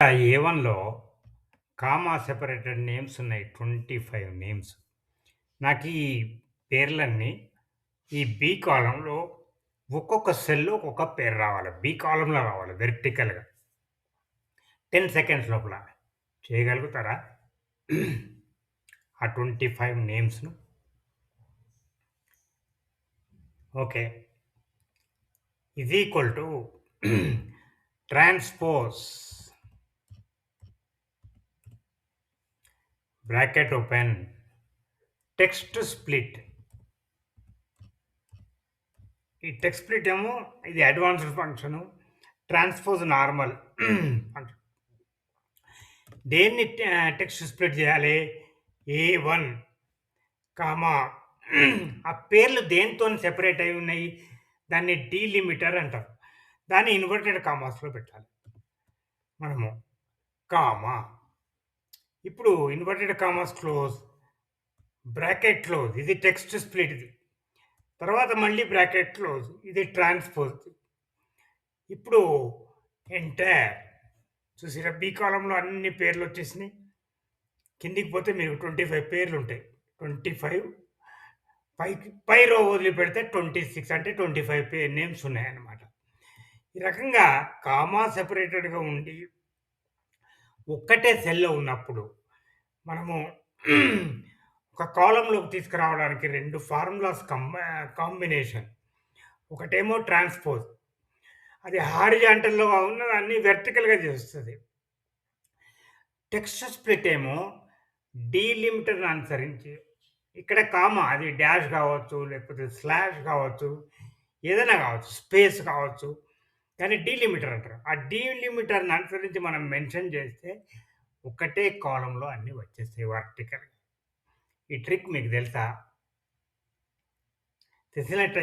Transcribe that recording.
ఏ1లో comma separated names ఉన్నాయి. 25 names. నాకు ఈ పేర్లన్నీ ఈ బి కాలమ్‌లో ఒక్కొక్క సెల్‌లో ఒక్కొక్క పేరు రావాలి. బి కాలమ్‌లో రావాలి వెర్టికల్‌గా. 10 సెకండ్స్ లోపల. చేయగలుగుతారా? ఆ 25 నేమ్స్‌ను. Okay. Is equal to transpose bracket open text split. ఈ టెక్స్ట్ స్ప్లిట్ ఏమో ఇది advanced function. Transpose normal function. దేన్ని టెక్స్ట్ స్ప్లిట్ చేయాలి? ఏ1 కామా ఆ పేర్లు దేనితోని సెపరేట్ అయి ఉన్నాయి? దాన్ని డీలిమిటర్ అంటారు. దాన్ని ఇన్వర్టెడ్ కామాస్‌లో పెట్టాలి మనము. కామా. ఇప్పుడు inverted commas close. Bracket close. ఇది టెక్స్ట్ స్ప్లిట్ ఇది. తర్వాత మళ్ళీ బ్రాకెట్ క్లోజ్. ఇది ట్రాన్స్‌పోజ్. ఇప్పుడు ఎంటర్. చూసిర్రా బి కాలమ్‌లో అన్ని పేర్లొచ్చేసినాయి. కిందికి పోతే మీకు 25 పేర్లుంటాయి. 25 పై రో వదిలిపెడితే 26 అంటే 25 నేమ్స్ ఉన్నాయన్నమాట. ఈ రకంగా కామా సెపరేటెడ్‌గా ఉండి ఒక్కటే సెల్‌లో ఉన్నప్పుడు మనము ఒక కాలమ్‌లోకి తీసుకురావడానికి 2 ఫార్ములాస్ కాంబినేషన్. ఒకటేమో ట్రాన్స్‌పోజ్. అది హారిజాంటల్‌లో ఉన్నదాన్ని వెర్టికల్‌గా చేస్తది. టెక్స్ట్ స్ప్లిట్ ఏమో డీలిమిటర్‌ని అనుసరించి ఇక్కడ కామా అది డాష్ కావచ్చు, లేకపోతే స్లాష్ కావచ్చు, ఏదైనా కావచ్చు, స్పేస్ కావచ్చు. కానీ డీలిమిటర్ అంటారు. ఆ డీలిమిటర్‌ని అనుసరించి మనం మెన్షన్ చేస్తే ఒకటే కాలమ్‌లో అన్నీ వచ్చేస్తాయి వర్టికల్‌గా. ఈ ట్రిక్ మీకు తెలుసా? తెలిసినట్టయితే